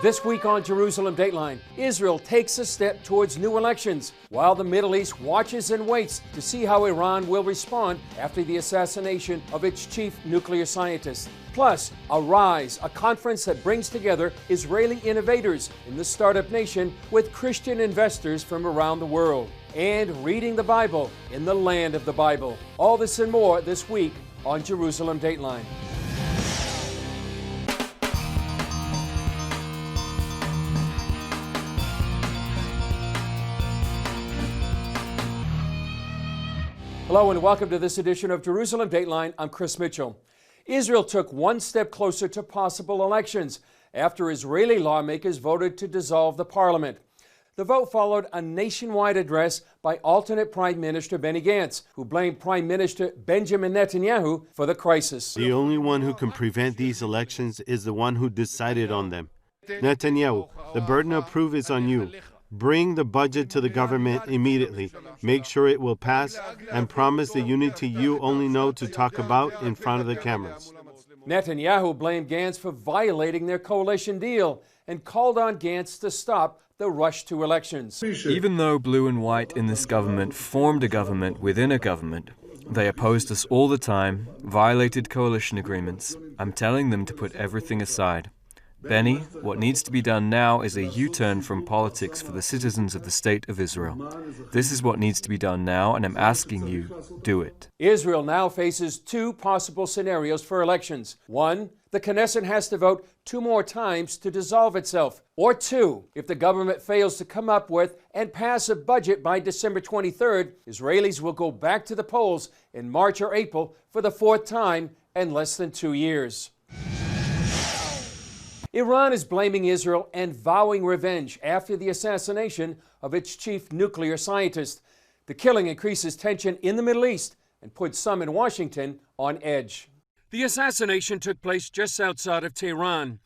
This week on Jerusalem Dateline, Israel takes a step towards new elections, while the Middle East watches and waits to see how Iran will respond after the assassination of its chief nuclear scientist. Plus, Arise, a conference that brings together Israeli innovators in the startup nation with Christian investors from around the world. And reading the Bible in the land of the Bible. All this and more this week on Jerusalem Dateline. Hello and welcome to this edition of Jerusalem Dateline. I'm Chris Mitchell. Israel took one step closer to possible elections after Israeli lawmakers voted to dissolve the parliament. The vote followed a nationwide address by alternate Prime Minister Benny Gantz, who blamed Prime Minister Benjamin Netanyahu for the crisis. The only one who can prevent these elections is the one who decided on them. Netanyahu, the burden of proof is on you. Bring the budget to the government immediately. Make sure it will pass and promise the unity you only know to talk about in front of the cameras. Netanyahu blamed Gantz for violating their coalition deal and called on Gantz to stop the rush to elections. Even though blue and white in this government formed a government within a government, they opposed us all the time, violated coalition agreements. I'm telling them to put everything aside. Benny, what needs to be done now is a U-turn from politics for the citizens of the State of Israel. This is what needs to be done now, and I'm asking you, do it. Israel now faces two possible scenarios for elections. One, the Knesset has to vote 2 more times to dissolve itself. Or 2, if the government fails to come up with and pass a budget by December 23rd, Israelis will go back to the polls in March or April for the 4th time in less than 2 years. Iran is blaming Israel and vowing revenge after the assassination of its chief nuclear scientist. The killing increases tension in the Middle East and puts some in Washington on edge. The assassination took place just outside of Tehran.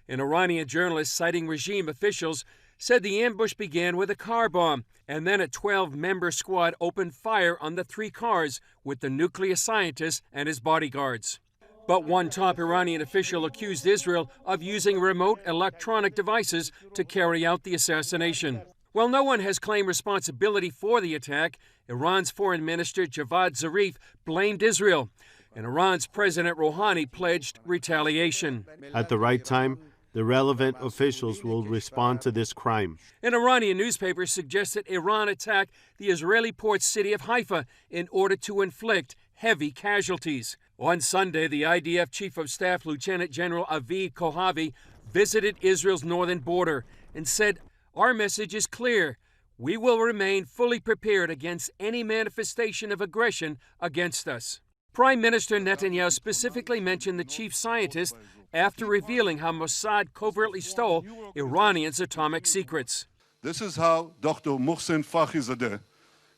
An Iranian journalist citing regime officials said the ambush began with a car bomb, and then a 12-member squad opened fire on the 3 cars with the nuclear scientist and his bodyguards. But one top Iranian official accused Israel of using remote electronic devices to carry out the assassination. While no one has claimed responsibility for the attack, Iran's Foreign Minister Javad Zarif blamed Israel, and Iran's President Rouhani pledged retaliation. At the right time, the relevant officials will respond to this crime. An Iranian newspaper suggested Iran attacked the Israeli port city of Haifa in order to inflict heavy casualties. On Sunday, the IDF Chief of Staff Lieutenant General Aviv Kohavi visited Israel's northern border and said, "Our message is clear. We will remain fully prepared against any manifestation of aggression against us." Prime Minister Netanyahu specifically mentioned the chief scientist after revealing how Mossad covertly stole Iranians' atomic secrets. This is how Dr. Mohsen Fakhrizadeh,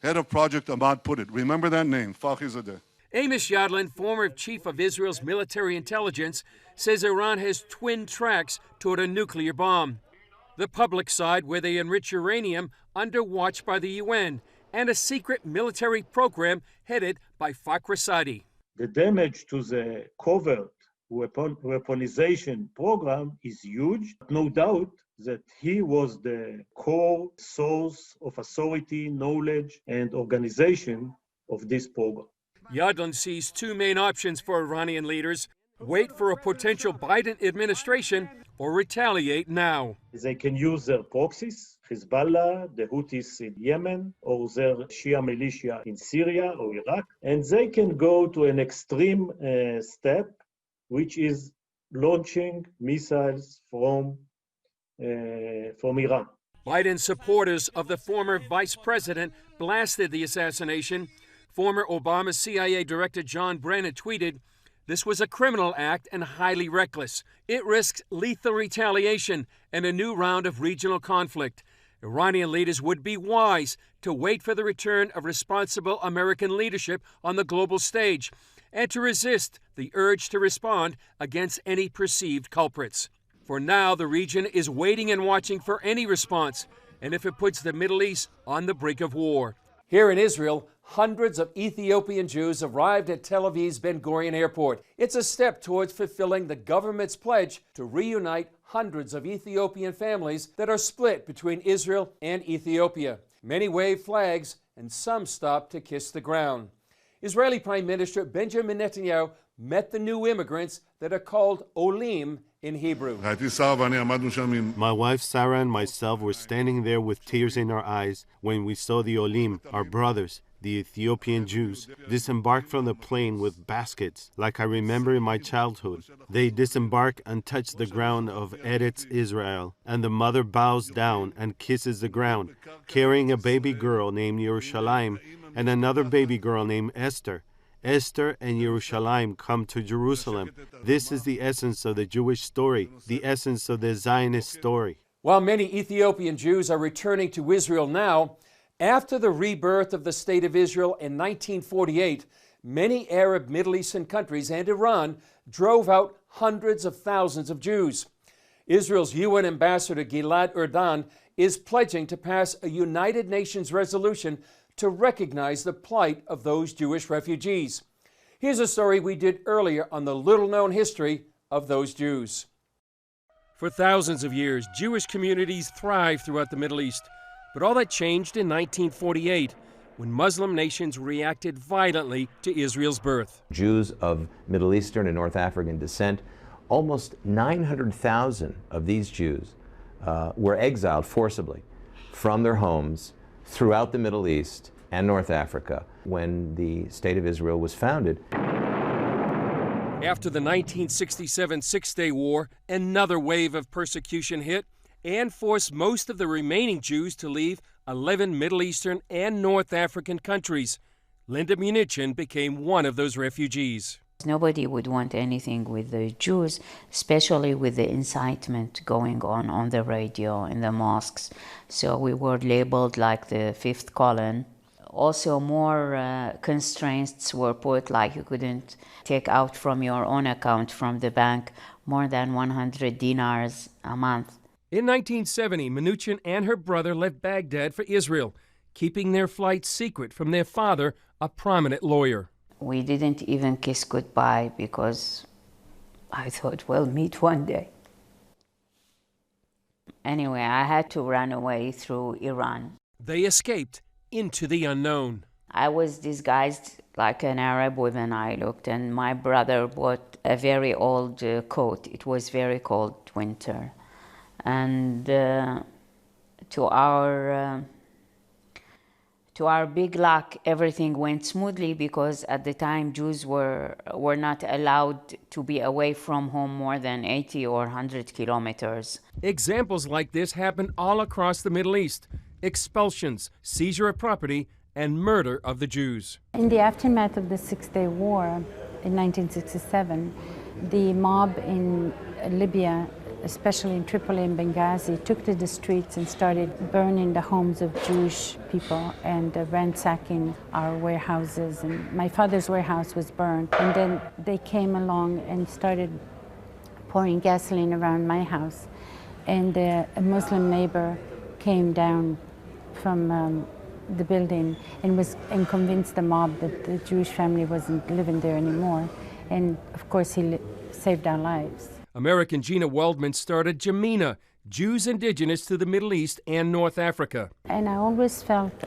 head of Project Ahmad, put it. Remember that name, Fakhrizadeh. Amos Yadlin, former chief of Israel's military intelligence, says Iran has twin tracks toward a nuclear bomb. The public side, where they enrich uranium under watch by the UN, and a secret military program headed by Fakhrizadeh. The damage to the covert weaponization program is huge. No doubt that he was the core source of authority, knowledge, and organization of this program. Yadlin sees 2 main options for Iranian leaders: wait for a potential Biden administration or retaliate now. They can use their proxies, Hezbollah, the Houthis in Yemen, or their Shia militia in Syria or Iraq, and they can go to an extreme step, which is launching missiles from Iran. Biden supporters of the former vice president blasted the assassination. Former Obama CIA Director John Brennan tweeted, "This was a criminal act and highly reckless. It risks lethal retaliation and a new round of regional conflict. Iranian leaders would be wise to wait for the return of responsible American leadership on the global stage and to resist the urge to respond against any perceived culprits. For now, the region is waiting and watching for any response, and if it puts the Middle East on the brink of war." Here in Israel, hundreds of Ethiopian Jews arrived at Tel Aviv's Ben Gurion Airport. It's a step towards fulfilling the government's pledge to reunite hundreds of Ethiopian families that are split between Israel and Ethiopia. Many waved flags and some stopped to kiss the ground. Israeli Prime Minister Benjamin Netanyahu met the new immigrants that are called Olim in Hebrew. My wife Sarah and myself were standing there with tears in our eyes when we saw the Olim, our brothers, the Ethiopian Jews, disembark from the plane with baskets, like I remember in my childhood. They disembark and touch the ground of Eretz Israel, and the mother bows down and kisses the ground, carrying a baby girl named Yerushalayim and another baby girl named Esther. Esther and Yerushalayim come to Jerusalem. This is the essence of the Jewish story, the essence of the Zionist story. While many Ethiopian Jews are returning to Israel now, after the rebirth of the State of Israel in 1948, many Arab Middle Eastern countries and Iran drove out hundreds of thousands of Jews. Israel's UN ambassador Gilad Erdan is pledging to pass a United Nations resolution to recognize the plight of those Jewish refugees. Here's a story we did earlier on the little-known history of those Jews. For thousands of years, Jewish communities thrived throughout the Middle East. But all that changed in 1948, when Muslim nations reacted violently to Israel's birth. Jews of Middle Eastern and North African descent, almost 900,000 of these Jews were exiled forcibly from their homes throughout the Middle East and North Africa when the State of Israel was founded. After the 1967 Six-Day War, another wave of persecution hit and forced most of the remaining Jews to leave 11 Middle Eastern and North African countries. Linda Munichen became one of those refugees. Nobody would want anything with the Jews, especially with the incitement going on the radio, in the mosques. So we were labeled like the fifth column. Also, more constraints were put, like you couldn't take out from your own account from the bank more than 100 dinars a month. In 1970, Mnuchin and her brother left Baghdad for Israel, keeping their flight secret from their father, a prominent lawyer. We didn't even kiss goodbye because I thought we'll meet one day. Anyway, I had to run away through Iran. They escaped into the unknown. I was disguised like an Arab with an eye looked, and my brother bought a very old coat. It was very cold winter. And to our big luck, everything went smoothly because at the time Jews were not allowed to be away from home more than 80 or 100 kilometers. Examples like this happen all across the Middle East. Expulsions, seizure of property, and murder of the Jews. In the aftermath of the Six-Day War in 1967, the mob in Libya, especially in Tripoli and Benghazi, took to the streets and started burning the homes of Jewish people and ransacking our warehouses. And my father's warehouse was burned. And then they came along and started pouring gasoline around my house. And a Muslim neighbor came down from the building and convinced the mob that the Jewish family wasn't living there anymore. And of course, he saved our lives. American Gina Waldman started Jamina, Jews indigenous to the Middle East and North Africa. And I always felt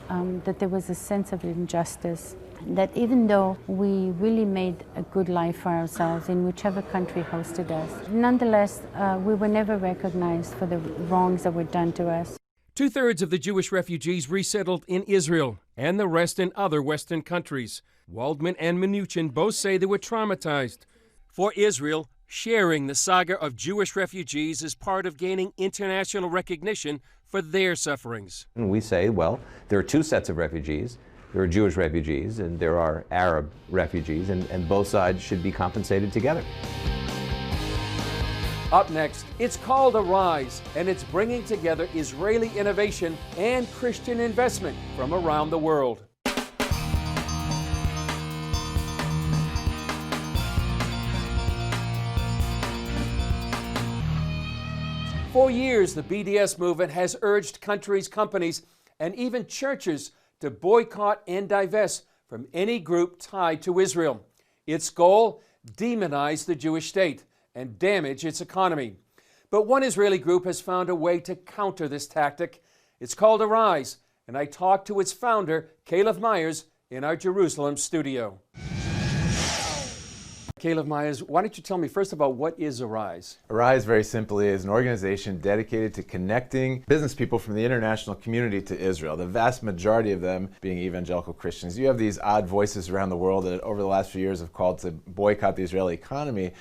that there was a sense of injustice, that even though we really made a good life for ourselves in whichever country hosted us, nonetheless, we were never recognized for the wrongs that were done to us. Two-thirds of the Jewish refugees resettled in Israel and the rest in other Western countries. Waldman and Mnuchin both say they were traumatized. For Israel, sharing the saga of Jewish refugees is part of gaining international recognition for their sufferings. And we say, well, there are two sets of refugees. There are Jewish refugees and there are Arab refugees, and both sides should be compensated together. Up next, it's called Arise, and it's bringing together Israeli innovation and Christian investment from around the world. For years, the BDS movement has urged countries, companies, and even churches to boycott and divest from any group tied to Israel. Its goal, demonize the Jewish state and damage its economy. But one Israeli group has found a way to counter this tactic. It's called Arise, and I talked to its founder, Caleb Myers, in our Jerusalem studio. Caleb Myers, why don't you tell me first about what is Arise? Arise, very simply, is an organization dedicated to connecting business people from the international community to Israel, the vast majority of them being evangelical Christians. You have these odd voices around the world that over the last few years have called to boycott the Israeli economy.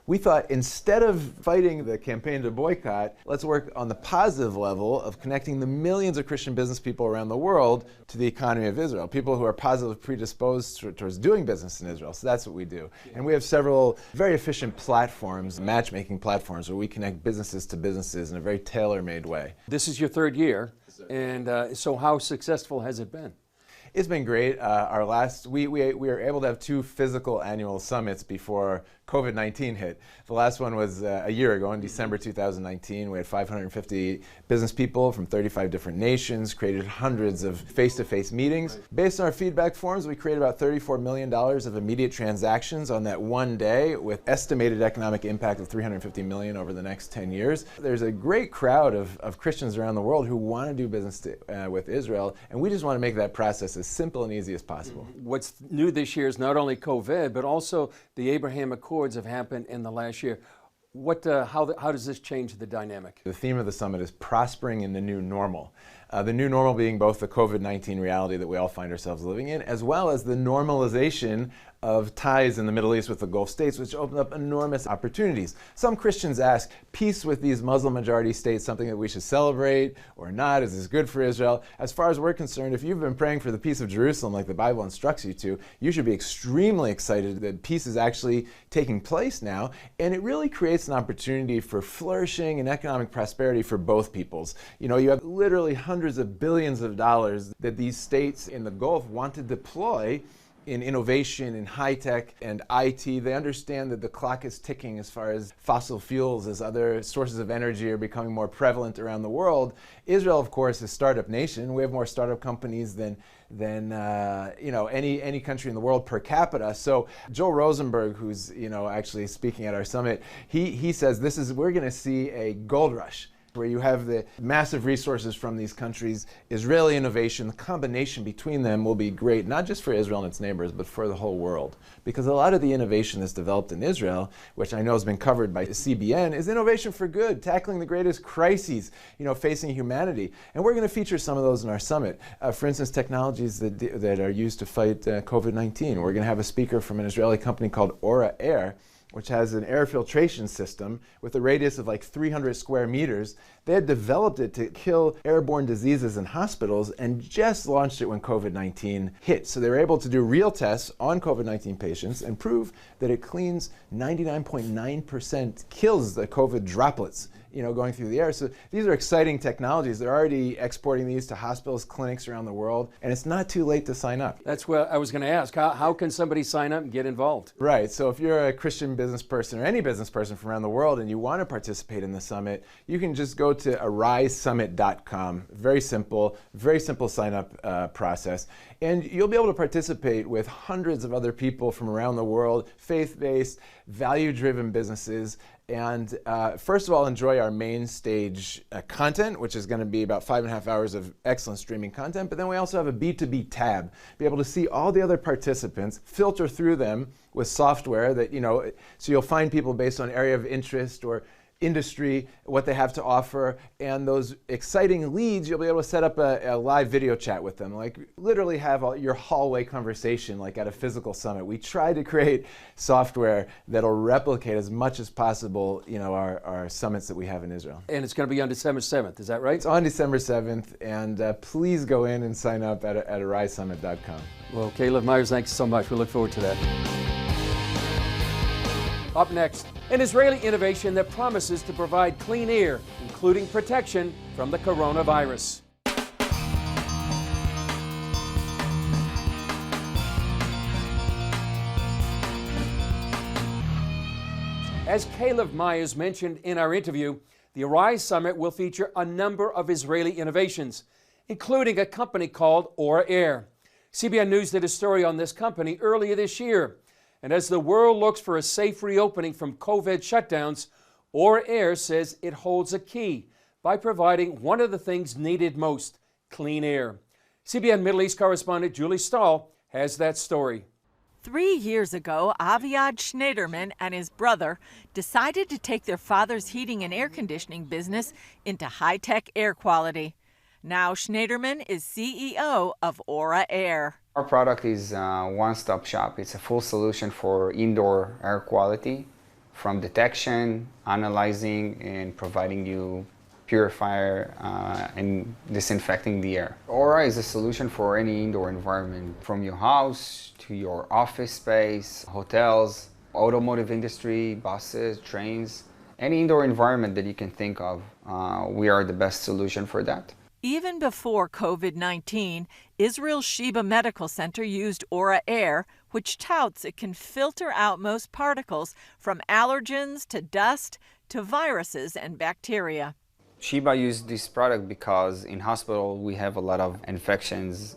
We thought instead of fighting the campaign to boycott, let's work on the positive level of connecting the millions of Christian business people around the world to the economy of Israel, people who are positively predisposed towards doing business in Israel. So that's what we do. And we have several very efficient platforms, matchmaking platforms, where we connect businesses to businesses in a very tailor-made way. This is your third year, and so how successful has it been? It's been great. We were able to have 2 physical annual summits before COVID-19 hit. The last one was a year ago in December 2019. We had 550 business people from 35 different nations, created hundreds of face-to-face meetings. Based on our feedback forms, we created about $34 million of immediate transactions on that one day, with estimated economic impact of $350 million over the next 10 years. There's a great crowd of Christians around the world who want to do business with Israel, and we just want to make that process as simple and easy as possible. What's new this year is not only COVID, but also the Abraham Accords have happened in the last year. How does this change the dynamic? The theme of the summit is prospering in the new normal. The new normal being both the COVID-19 reality that we all find ourselves living in, as well as the normalization of ties in the Middle East with the Gulf states, which open up enormous opportunities. Some Christians ask, peace with these Muslim majority states something that we should celebrate or not? Is this good for Israel? As far as we're concerned, if you've been praying for the peace of Jerusalem like the Bible instructs you to, you should be extremely excited that peace is actually taking place now, and it really creates an opportunity for flourishing and economic prosperity for both peoples. You know, you have literally hundreds of billions of dollars that these states in the Gulf want to deploy in innovation, in high tech and IT. They understand that the clock is ticking as far as fossil fuels, as other sources of energy are becoming more prevalent around the world. Israel, of course, is a startup nation. We have more startup companies than any country in the world per capita. So Joel Rosenberg, who's actually speaking at our summit, he says we're going to see a gold rush, where you have the massive resources from these countries, Israeli innovation. The combination between them will be great, not just for Israel and its neighbors, but for the whole world. Because a lot of the innovation that's developed in Israel, which I know has been covered by CBN, is innovation for good, tackling the greatest crises, facing humanity. And we're going to feature some of those in our summit. For instance, technologies that are used to fight COVID-19. We're going to have a speaker from an Israeli company called Air, which has an air filtration system with a radius of like 300 square meters. They had developed it to kill airborne diseases in hospitals and just launched it when COVID-19 hit. So they were able to do real tests on COVID-19 patients and prove that it cleans 99.9%, kills the COVID droplets going through the air. So these are exciting technologies. They're already exporting these to hospitals, clinics around the world, and it's not too late to sign up. That's what I was going to ask. How can somebody sign up and get involved? Right. So if you're a Christian business person or any business person from around the world and you want to participate in the summit, you can just go to arisesummit.com. Very simple sign up process. And you'll be able to participate with hundreds of other people from around the world, faith-based, value-driven businesses. And first of all, enjoy our main stage content, which is going to be about 5.5 hours of excellent streaming content. But then we also have a B2B tab. Be able to see all the other participants, filter through them with software that, so you'll find people based on area of interest or industry, what they have to offer, and those exciting leads, you'll be able to set up a live video chat with them, like literally have your hallway conversation like at a physical summit. We try to create software that'll replicate as much as possible, our summits that we have in Israel. And it's going to be on December 7th, is that right? It's on December 7th, and please go in and sign up at arisesummit.com. Well, Caleb Myers, thanks so much. We look forward to that. Up next, an Israeli innovation that promises to provide clean air, including protection from the coronavirus. As Caleb Myers mentioned in our interview, the Arise Summit will feature a number of Israeli innovations, including a company called Air. CBN News did a story on this company earlier this year. And as the world looks for a safe reopening from COVID shutdowns, Aura Air says it holds a key by providing one of the things needed most, clean air. CBN Middle East correspondent Julie Stahl has that story. 3 years ago, Aviad Schneiderman and his brother decided to take their father's heating and air conditioning business into high-tech air quality. Now Schneiderman is CEO of Aura Air. Our product is a one-stop shop. It's a full solution for indoor air quality, from detection, analyzing, and providing you purifier and disinfecting the air. Aura is a solution for any indoor environment, from your house to your office space, hotels, automotive industry, buses, trains, any indoor environment that you can think of. We are the best solution for that. Even before COVID-19, Israel's Sheba Medical Center used Aura Air, which touts it can filter out most particles from allergens to dust to viruses and bacteria. Sheba used this product because in hospital we have a lot of infections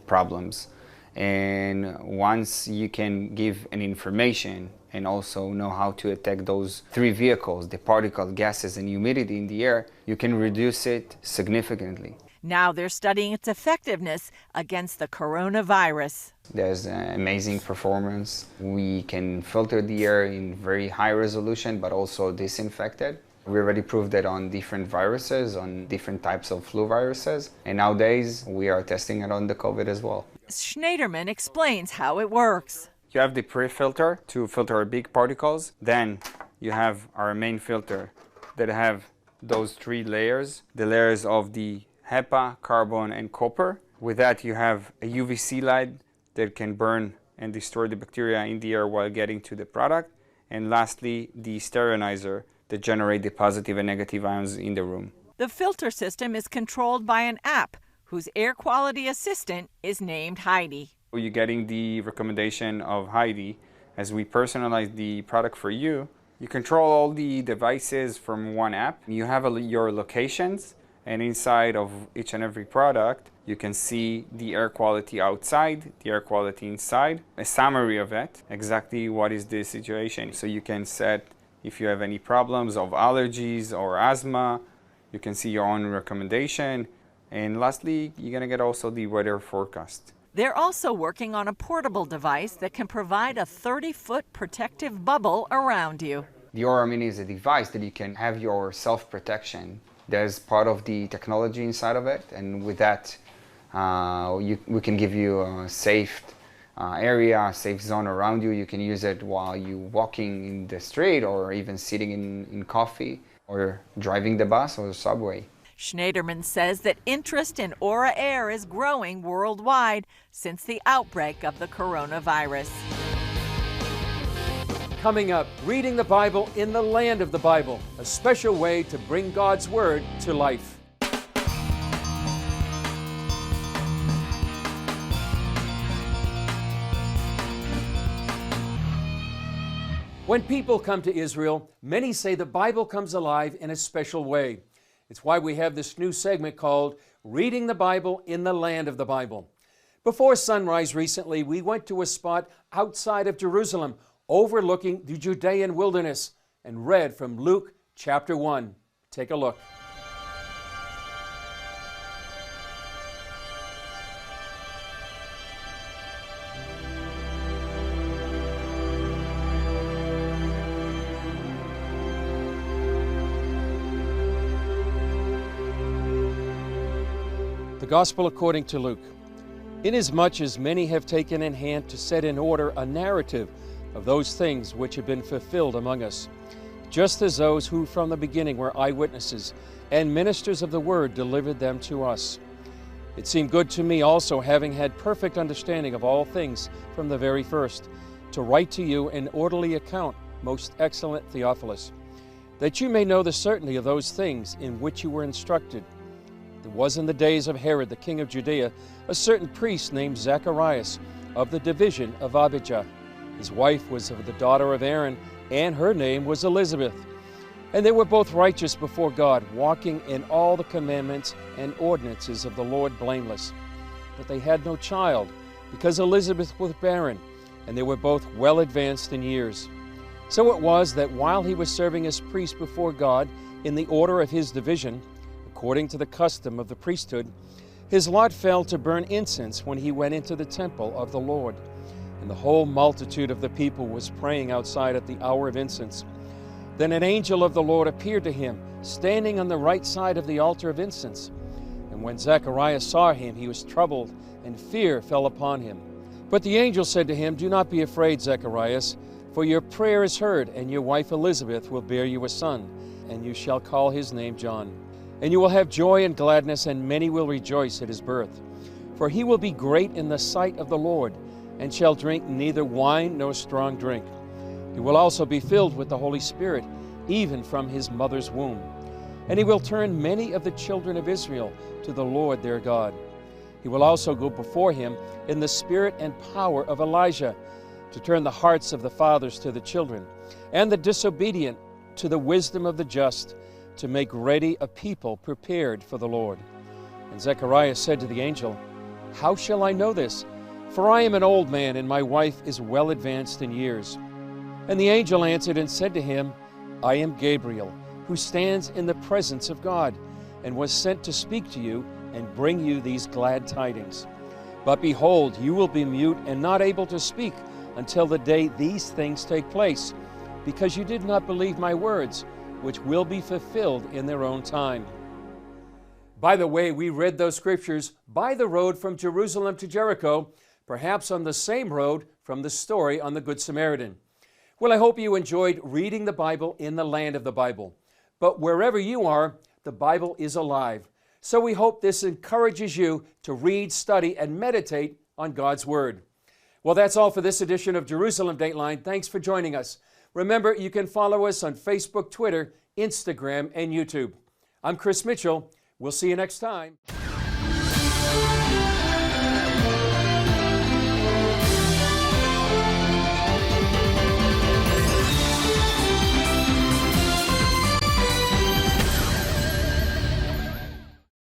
problems. And once you can give an information and also know how to attack those three vehicles, the particles, gases, and humidity in the air, you can reduce it significantly. Now they're studying its effectiveness against the coronavirus. There's amazing performance. We can filter the air in very high resolution, but also disinfect it. We already proved that on different viruses, on different types of flu viruses, and nowadays we are testing it on the COVID as well. Schneiderman explains how it works. You have the pre-filter to filter big particles. Then you have our main filter that have those three layers, the layers of the HEPA, carbon, and copper. With that, you have a UVC light that can burn and destroy the bacteria in the air while getting to the product. And lastly, the sterilizer that generate the positive and negative ions in the room. The filter system is controlled by an app whose air quality assistant is named Heidi. You're getting the recommendation of Heidi. As we personalize the product for you, you control all the devices from one app. You have your locations, and inside of each and every product, you can see the air quality outside, the air quality inside, a summary of it, exactly what is the situation. So you can set if you have any problems of allergies or asthma, you can see your own recommendation. And lastly, you're going to get also the weather forecast. They're also working on a portable device that can provide a 30-foot protective bubble around you. The Aura Mini is a device that you can have your self-protection. There's part of the technology inside of it, and with that, we can give you a safe area, safe zone around you. You can use it while you're walking in the street or even sitting in coffee or driving the bus or the subway. Schneiderman says that interest in Aura Air is growing worldwide since the outbreak of the coronavirus. Coming up, reading the Bible in the land of the Bible, a special way to bring God's Word to life. When people come to Israel, many say the Bible comes alive in a special way. It's why we have this new segment called Reading the Bible in the Land of the Bible. Before sunrise recently, we went to a spot outside of Jerusalem, overlooking the Judean wilderness, and read from Luke chapter 1. Take a look. The Gospel according to Luke. Inasmuch as many have taken in hand to set in order a narrative of those things which have been fulfilled among us, just as those who from the beginning were eyewitnesses and ministers of the word delivered them to us. It seemed good to me also, having had perfect understanding of all things from the very first, to write to you an orderly account, most excellent Theophilus, that you may know the certainty of those things in which you were instructed. There was in the days of Herod, the king of Judea, a certain priest named Zacharias, of the division of Abijah. His wife was of the daughter of Aaron, and her name was Elizabeth. And they were both righteous before God, walking in all the commandments and ordinances of the Lord blameless. But they had no child, because Elizabeth was barren, and they were both well advanced in years. So it was that while he was serving as priest before God in the order of his division, according to the custom of the priesthood, his lot fell to burn incense when he went into the temple of the Lord. And the whole multitude of the people was praying outside at the hour of incense. Then an angel of the Lord appeared to him, standing on the right side of the altar of incense. And when Zechariah saw him, he was troubled, and fear fell upon him. But the angel said to him, "Do not be afraid, Zacharias, for your prayer is heard, and your wife Elizabeth will bear you a son, and you shall call his name John. And you will have joy and gladness, and many will rejoice at his birth. For he will be great in the sight of the Lord, and shall drink neither wine nor strong drink. He will also be filled with the Holy Spirit, even from his mother's womb. And he will turn many of the children of Israel to the Lord their God. He will also go before him in the spirit and power of Elijah, to turn the hearts of the fathers to the children, and the disobedient to the wisdom of the just, to make ready a people prepared for the Lord." And Zechariah said to the angel, "How shall I know this? For I am an old man, and my wife is well advanced in years." And the angel answered and said to him, "I am Gabriel, who stands in the presence of God, and was sent to speak to you and bring you these glad tidings. But behold, you will be mute and not able to speak until the day these things take place, because you did not believe my words, which will be fulfilled in their own time." By the way, we read those scriptures by the road from Jerusalem to Jericho, perhaps on the same road from the story on the Good Samaritan. Well, I hope you enjoyed reading the Bible in the land of the Bible. But wherever you are, the Bible is alive. So we hope this encourages you to read, study, and meditate on God's Word. Well, that's all for this edition of Jerusalem Dateline. Thanks for joining us. Remember, you can follow us on Facebook, Twitter, Instagram, and YouTube. I'm Chris Mitchell. We'll see you next time.